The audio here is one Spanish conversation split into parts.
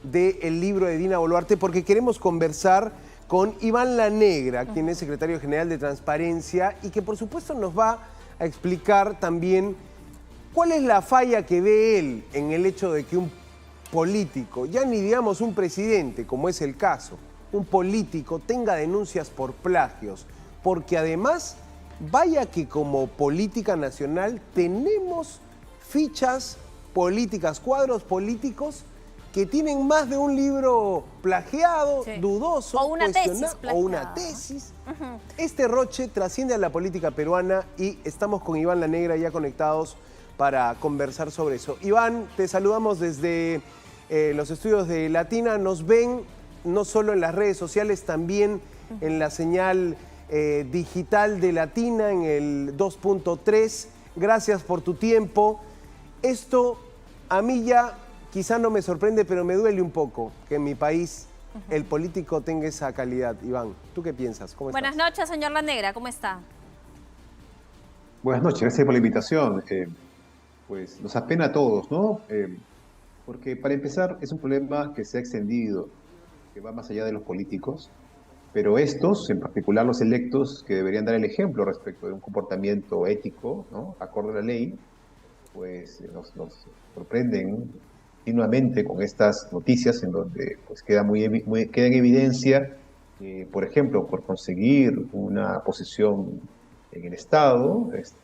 del libro de Dina Boluarte, porque queremos conversar con Iván La Negra, quien es secretario general de Transparencia y que por supuesto nos va a explicar también cuál es la falla que ve él en el hecho de que un político, ya ni digamos un presidente, como es el caso, un político tenga denuncias por plagios, porque además, vaya que como política nacional tenemos fichas políticas, cuadros políticos que tienen más de un libro plagiado, dudoso, o una tesis o una tesis. Este roche trasciende a la política peruana y estamos con Iván La Negra ya conectados para conversar sobre eso. Iván, te saludamos desde los estudios de Latina. Nos ven no solo en las redes sociales, también en la señal digital de Latina, en el 2.3. Gracias por tu tiempo. Esto a mí ya quizá no me sorprende, pero me duele un poco que en mi país el político tenga esa calidad. Iván, ¿tú qué piensas? ¿Cómo estás? Buenas noches, señor La Negra, ¿cómo está? Buenas noches, gracias por la invitación. Pues nos apena a todos, ¿no? Porque para empezar es un problema que se ha extendido, que va más allá de los políticos, pero estos, en particular los electos, que deberían dar el ejemplo respecto de un comportamiento ético, ¿no?, acorde a la ley, pues nos sorprenden continuamente con estas noticias en donde pues queda en evidencia, por ejemplo, por conseguir una posición en el Estado, pues,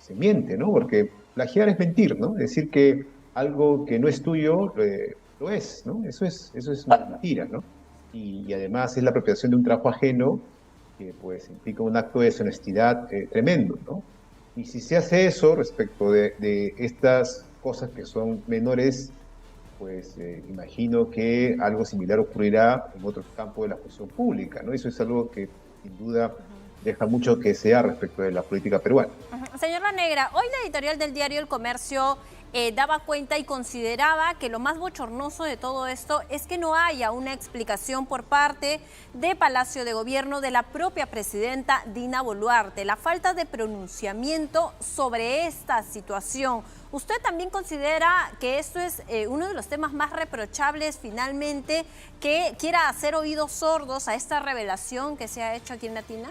se miente, ¿no? Porque plagiar es mentir, ¿no? Decir que algo que no es tuyo lo es, ¿no? Eso es una mentira, ¿no? Y además es la apropiación de un trabajo ajeno que pues implica un acto de deshonestidad tremendo, ¿no? Y si se hace eso respecto de estas cosas que son menores, pues imagino que algo similar ocurrirá en otros campos de la función pública, ¿no? Eso es algo que sin duda deja mucho que desear respecto de la política peruana. Señor La Negra, hoy la editorial del diario El Comercio daba cuenta y consideraba que lo más bochornoso de todo esto es que no haya una explicación por parte de Palacio de Gobierno de la propia presidenta Dina Boluarte, la falta de pronunciamiento sobre esta situación. ¿Usted también considera que esto es uno de los temas más reprochables finalmente, que quiera hacer oídos sordos a esta revelación que se ha hecho aquí en Latina?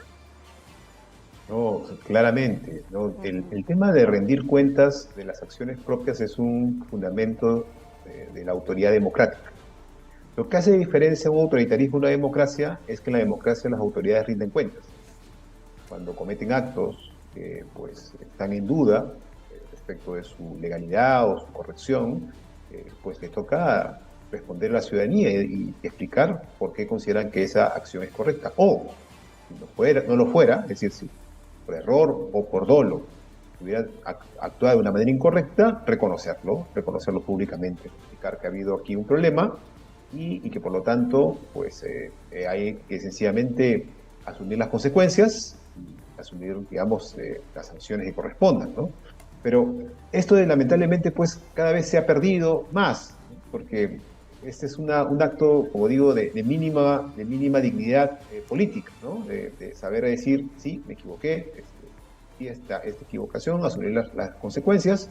No, claramente, ¿no? El tema de rendir cuentas de las acciones propias es un fundamento de la autoridad democrática. Lo que hace diferencia un autoritarismo y una democracia es que en la democracia las autoridades rinden cuentas. Cuando cometen actos que pues, están en duda respecto de su legalidad o su corrección, pues les toca responder a la ciudadanía y explicar por qué consideran que esa acción es correcta. O, si no lo fuera, es decir, si por error o por dolo hubiera actuado de una manera incorrecta, reconocerlo públicamente, explicar que ha habido aquí un problema y que por lo tanto pues hay que sencillamente asumir las consecuencias, asumir, digamos, las sanciones que correspondan, ¿no? Pero esto lamentablemente pues cada vez se ha perdido más, porque este es un acto, como digo, de mínima dignidad política, ¿no? De saber decir, sí, me equivoqué, y esta equivocación, asumir las consecuencias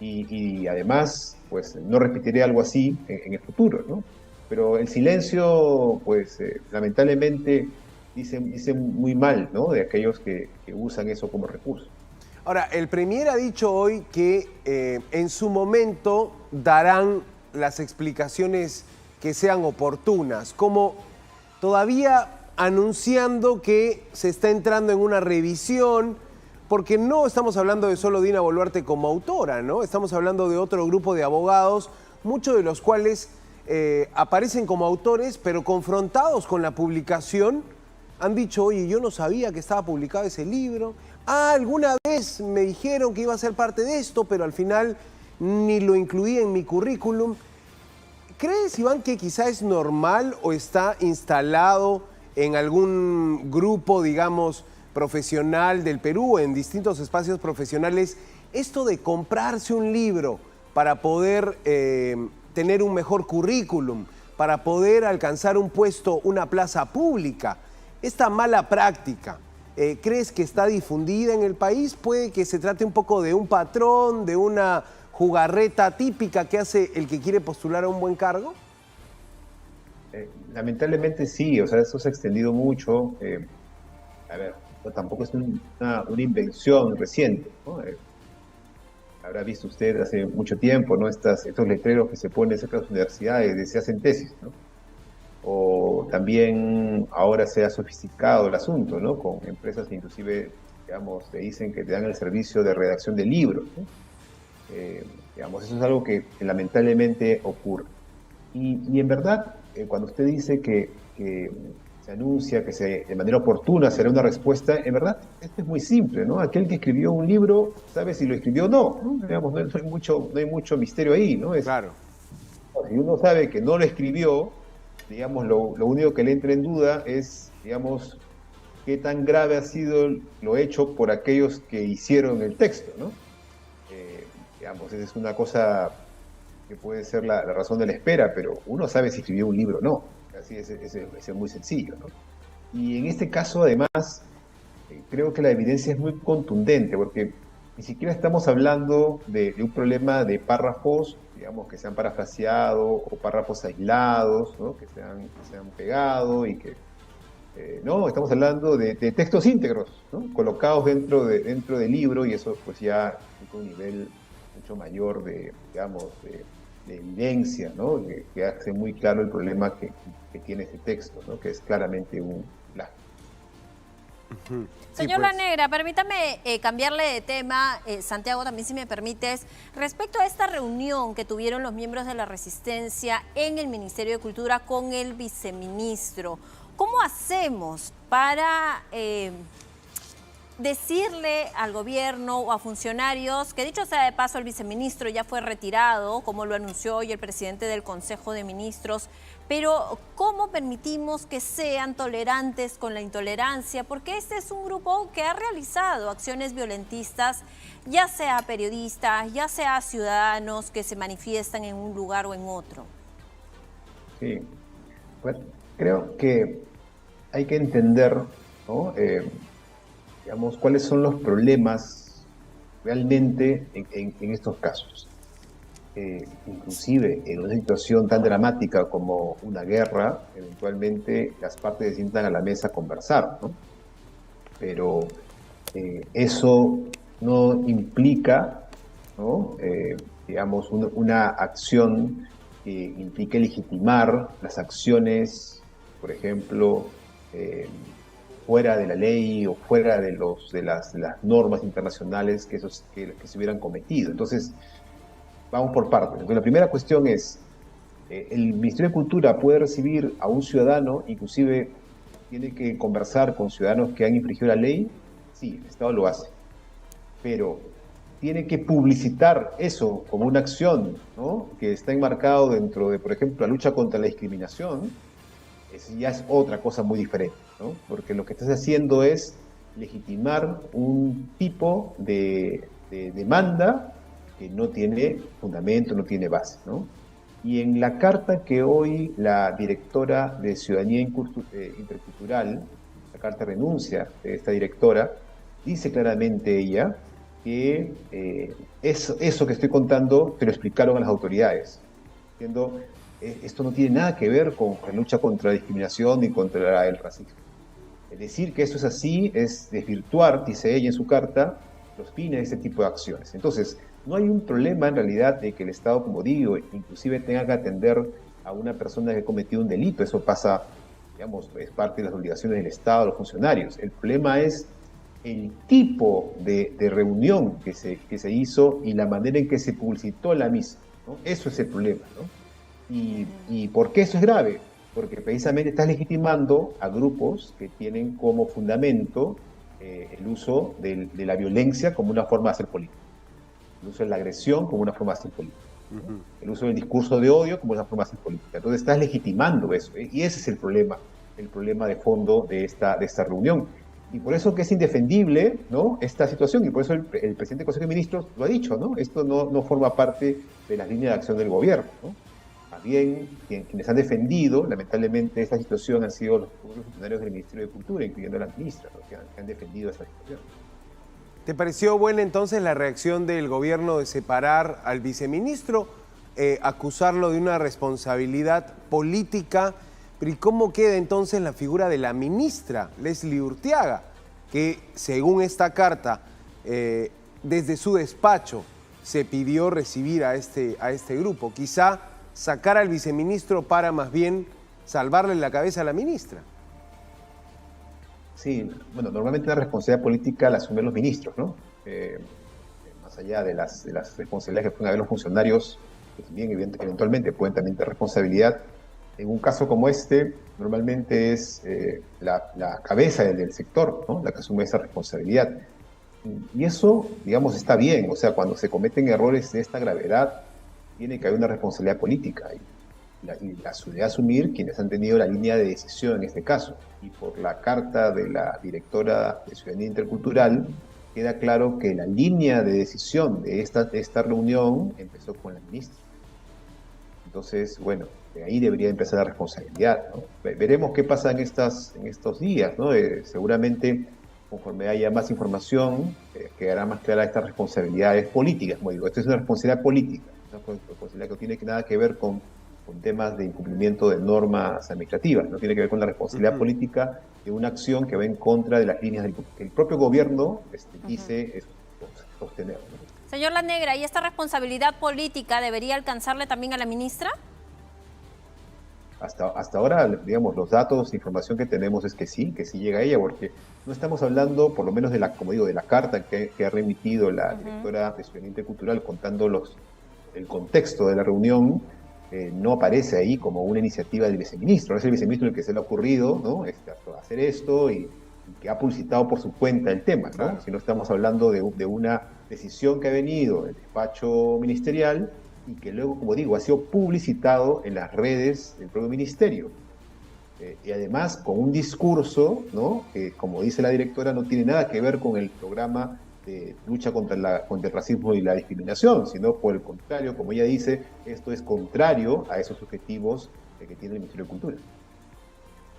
y además, pues, no repetiré algo así en el futuro, ¿no? Pero el silencio, pues, lamentablemente dice muy mal, ¿no?, de aquellos que usan eso como recurso. Ahora, el Premier ha dicho hoy que en su momento darán las explicaciones que sean oportunas, como todavía anunciando que se está entrando en una revisión, porque no estamos hablando de solo Dina Boluarte como autora, ¿no? Estamos hablando de otro grupo de abogados, muchos de los cuales aparecen como autores, pero confrontados con la publicación, han dicho, oye, yo no sabía que estaba publicado ese libro. Alguna vez me dijeron que iba a ser parte de esto, pero al final ni lo incluí en mi currículum. ¿Crees, Iván, que quizá es normal o está instalado en algún grupo, digamos, profesional del Perú, en distintos espacios profesionales, esto de comprarse un libro para poder tener un mejor currículum, para poder alcanzar un puesto, una plaza pública? Esta mala práctica, ¿crees que está difundida en el país? ¿Puede que se trate un poco de un patrón, de una jugarreta típica que hace el que quiere postular a un buen cargo? Lamentablemente sí, o sea, eso se ha extendido mucho. A ver, no, tampoco es una invención reciente, ¿no? Habrá visto usted hace mucho tiempo, ¿no? Estos letreros que se ponen cerca de las universidades, de se hacen tesis, ¿no? O también ahora se ha sofisticado el asunto, ¿no? Con empresas que inclusive, digamos, te dicen que te dan el servicio de redacción de libros, ¿no? Digamos, eso es algo que lamentablemente ocurre. Y en verdad, cuando usted dice que se anuncia que de manera oportuna será una respuesta, en verdad, esto es muy simple, ¿no? Aquel que escribió un libro sabe si lo escribió o no, ¿no? Digamos, no hay mucho misterio ahí, ¿no? Claro. Si uno sabe que no lo escribió, digamos, lo único que le entra en duda es, digamos, qué tan grave ha sido lo hecho por aquellos que hicieron el texto, ¿no? Digamos, es una cosa que puede ser la razón de la espera, pero uno sabe si escribió un libro o no. Así es muy sencillo, ¿no? Y en este caso, además, creo que la evidencia es muy contundente, porque ni siquiera estamos hablando de un problema de párrafos, digamos, que se han parafraseado, o párrafos aislados, ¿no? que se han pegado y que... no, estamos hablando de textos íntegros, ¿no? Colocados dentro del libro, y eso pues ya es un nivel mucho mayor digamos, de evidencia, ¿no? Que hace muy claro el problema que tiene ese texto, ¿no? Que es claramente un plagio. Señor La Negra, permítame cambiarle de tema, Santiago, también si me permites, respecto a esta reunión que tuvieron los miembros de la Resistencia en el Ministerio de Cultura con el viceministro. ¿Cómo hacemos para decirle al gobierno o a funcionarios que, dicho sea de paso, el viceministro ya fue retirado, como lo anunció hoy el presidente del Consejo de Ministros, pero cómo permitimos que sean tolerantes con la intolerancia? Porque este es un grupo que ha realizado acciones violentistas, ya sea periodistas, ya sea ciudadanos que se manifiestan en un lugar o en otro. Sí, bueno, creo que hay que entender, ¿no? Digamos, cuáles son los problemas realmente en estos casos. Inclusive en una situación tan dramática como una guerra, eventualmente las partes se sientan a la mesa a conversar, ¿no? Pero eso no implica, ¿no? Digamos, una acción que implique legitimar las acciones, por ejemplo, fuera de la ley o fuera de las normas internacionales que se hubieran cometido. Entonces, vamos por partes. Entonces, la primera cuestión es, ¿el Ministerio de Cultura puede recibir a un ciudadano, inclusive tiene que conversar con ciudadanos que han infringido la ley? Sí, el Estado lo hace. Pero tiene que publicitar eso como una acción, ¿no? Que está enmarcado dentro de, por ejemplo, la lucha contra la discriminación. Ya es otra cosa muy diferente, ¿no? Porque lo que estás haciendo es legitimar un tipo de demanda que no tiene fundamento, no tiene base, ¿no? Y en la carta que hoy la directora de Ciudadanía Intercultural, la carta de renuncia de esta directora, dice claramente ella que eso que estoy contando te lo explicaron a las autoridades, diciendo, esto no tiene nada que ver con la lucha contra la discriminación ni contra el racismo. Es decir, que eso es así, es desvirtuar, dice ella en su carta, los fines de este tipo de acciones. Entonces, no hay un problema en realidad de que el Estado, como digo, inclusive tenga que atender a una persona que ha cometido un delito. Eso pasa, digamos, es parte de las obligaciones del Estado, de los funcionarios. El problema es el tipo de reunión que se hizo y la manera en que se publicitó la misma, ¿no? Eso es el problema, ¿no? ¿Y por qué eso es grave? Porque precisamente estás legitimando a grupos que tienen como fundamento el uso de la violencia como una forma de hacer política, el uso de la agresión como una forma de hacer política, el uso del discurso de odio como una forma de hacer política. Entonces estás legitimando eso, y ese es el problema de fondo de esta reunión. Y por eso que es indefendible, ¿no?, esta situación, y por eso el presidente del Consejo de Ministros lo ha dicho, ¿no? Esto no forma parte de las líneas de acción del gobierno, ¿no? Más bien, quienes han defendido, lamentablemente, esta situación han sido los funcionarios del Ministerio de Cultura, incluyendo a la ministra, ¿no?, que han defendido esta situación. ¿Te pareció buena entonces la reacción del gobierno de separar al viceministro, acusarlo de una responsabilidad política Pero ¿y cómo queda entonces la figura de la ministra Leslie Urteaga, que según esta carta, desde su despacho se pidió recibir a este grupo? Quizá sacar al viceministro para más bien salvarle la cabeza a la ministra. Sí, bueno, normalmente la responsabilidad política la asumen los ministros, ¿no? Más allá de las responsabilidades que pueden haber los funcionarios, que también eventualmente pueden también tener responsabilidad. En un caso como este, normalmente es la cabeza del sector, ¿no?, la que asume esa responsabilidad. Y eso, digamos, está bien. O sea, cuando se cometen errores de esta gravedad, tiene que haber una responsabilidad política. Y la debe asumir quienes han tenido la línea de decisión en este caso. Y por la carta de la directora de Ciudadanía Intercultural, queda claro que la línea de decisión de esta reunión empezó con la ministra. Entonces, bueno, de ahí debería empezar la responsabilidad, ¿no? Veremos qué pasa en estos días, ¿no? Seguramente, conforme haya más información, quedará más clara estas responsabilidades políticas. Como digo, esto es una responsabilidad política, una responsabilidad que no tiene nada que ver con temas de incumplimiento de normas administrativas, no tiene que ver con la responsabilidad política de una acción que va en contra de las líneas que el propio gobierno quise sostener, ¿no? Señor La Negra, ¿y esta responsabilidad política debería alcanzarle también a la ministra? Hasta ahora, digamos, los datos, información que tenemos es que sí llega a ella, porque no estamos hablando, por lo menos como digo, de la carta que ha remitido la directora de Ciudadanía Intercultural contando el contexto de la reunión. No aparece ahí como una iniciativa del viceministro. No es el viceministro el que se le ha ocurrido, ¿no?, hacer esto y que ha publicitado por su cuenta el tema, ¿no? Claro. Si no, estamos hablando de una decisión que ha venido del despacho ministerial y que luego, como digo, ha sido publicitado en las redes del propio ministerio. Y además con un discurso, ¿no?, que, como dice la directora, no tiene nada que ver con el programa de lucha contra el racismo y la discriminación, sino por el contrario, como ella dice, esto es contrario a esos objetivos que tiene el Ministerio de Cultura.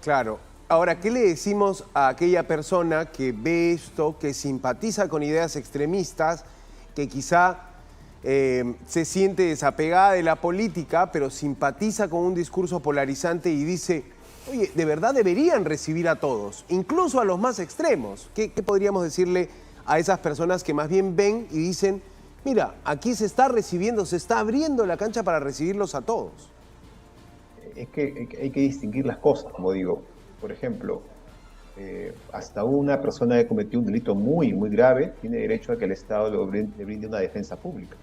Claro. Ahora, ¿qué le decimos a aquella persona que ve esto, que simpatiza con ideas extremistas, que quizá se siente desapegada de la política, pero simpatiza con un discurso polarizante y dice, oye, de verdad deberían recibir a todos, incluso a los más extremos? ¿Qué podríamos decirle a esas personas que más bien ven y dicen, mira, aquí se está recibiendo, se está abriendo la cancha para recibirlos a todos? Es que hay que distinguir las cosas, como digo. Por ejemplo, hasta una persona que cometió un delito muy, muy grave tiene derecho a que el Estado le brinde una defensa pública,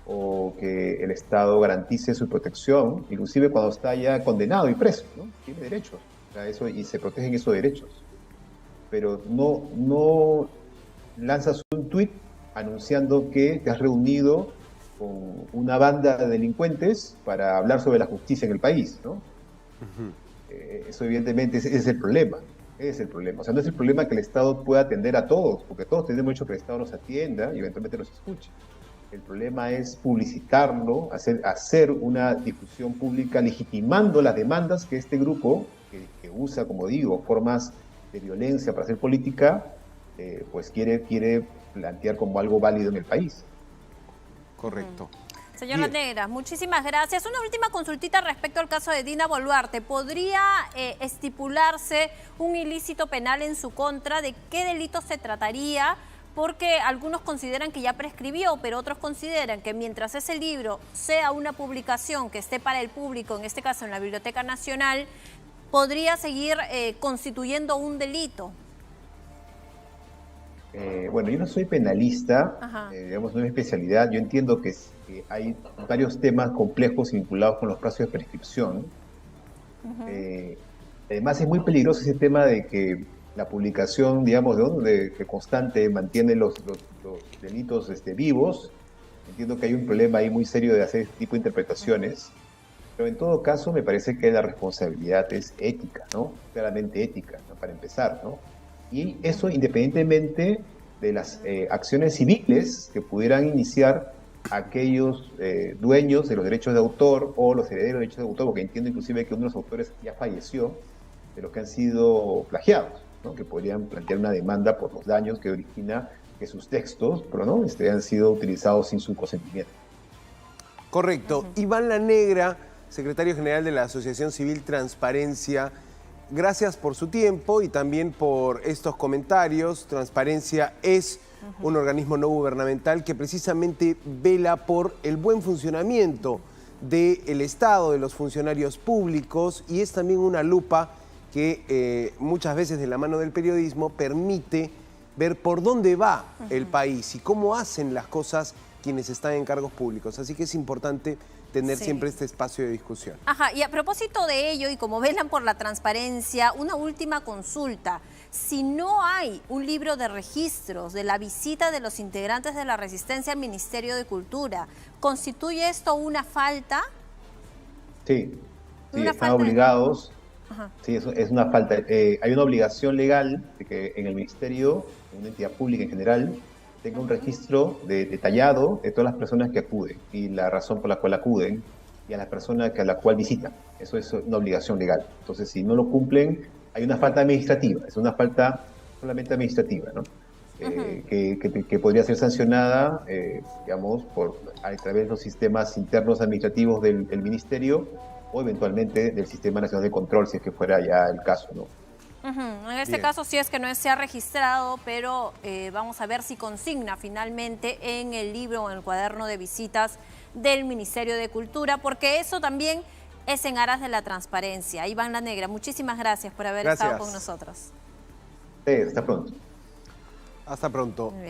o que el Estado garantice su protección, inclusive cuando está ya condenado y preso, ¿no? Tiene derechos, o sea, y se protegen esos derechos. Pero no lanzas un tuit anunciando que te has reunido con una banda de delincuentes para hablar sobre la justicia en el país, ¿no? Eso evidentemente es el problema. Es el problema. O sea, no es el problema que el Estado pueda atender a todos, porque todos tenemos derecho a que el Estado nos atienda y eventualmente nos escuche. El problema es publicitarlo, hacer una difusión pública legitimando las demandas que este grupo, que usa, como digo, formas de violencia para hacer política, pues quiere plantear como algo válido en el país. Correcto. Señor La Negra, muchísimas gracias. Una última consultita respecto al caso de Dina Boluarte. ¿Podría estipularse un ilícito penal en su contra? ¿De qué delito se trataría? Porque algunos consideran que ya prescribió, pero otros consideran que mientras ese libro sea una publicación que esté para el público, en este caso en la Biblioteca Nacional, podría seguir constituyendo un delito. Bueno, yo no soy penalista, digamos, no es mi especialidad. Yo entiendo que hay varios temas complejos vinculados con los plazos de prescripción. Además, es muy peligroso ese tema de que la publicación, digamos, que constante mantiene los delitos vivos. Entiendo que hay un problema ahí muy serio de hacer este tipo de interpretaciones. Pero en todo caso, me parece que la responsabilidad es ética, ¿no? Claramente ética, ¿no?, para empezar, ¿no? Y eso independientemente de las acciones civiles que pudieran iniciar aquellos dueños de los derechos de autor o los herederos de derechos de autor, porque entiendo inclusive que uno de los autores ya falleció, de los que han sido plagiados, ¿no?, que podrían plantear una demanda por los daños que origina que sus textos, pero no, han sido utilizados sin su consentimiento. Correcto. Iván La Negra secretario general de la Asociación Civil Transparencia. Gracias por su tiempo y también por estos comentarios. Transparencia es un organismo no gubernamental que precisamente vela por el buen funcionamiento del Estado, de los funcionarios públicos, y es también una lupa que muchas veces de la mano del periodismo permite ver por dónde va el país y cómo hacen las cosas quienes están en cargos públicos. Así que es importante tener siempre este espacio de discusión. Ajá, y a propósito de ello, y como velan por la transparencia, una última consulta. Si no hay un libro de registros de la visita de los integrantes de la Resistencia al Ministerio de Cultura, ¿constituye esto una falta? Sí, Una están falta obligados. Ajá. Sí, eso es una falta. Hay una obligación legal de que en el ministerio, en una entidad pública en general, tenga un registro detallado de todas las personas que acuden y la razón por la cual acuden y a la persona a la cual visitan. Eso es una obligación legal. Entonces, si no lo cumplen, hay una falta administrativa. Es una falta solamente administrativa, ¿no? Que podría ser sancionada, digamos, a través de los sistemas internos administrativos del ministerio o eventualmente del Sistema Nacional de Control, si es que fuera ya el caso, ¿no? En este caso sí es que no se ha registrado, pero vamos a ver si consigna finalmente en el libro o en el cuaderno de visitas del Ministerio de Cultura, porque eso también es en aras de la transparencia. Iván La Negra, muchísimas gracias por haber estado con nosotros. Hasta pronto. Hasta pronto.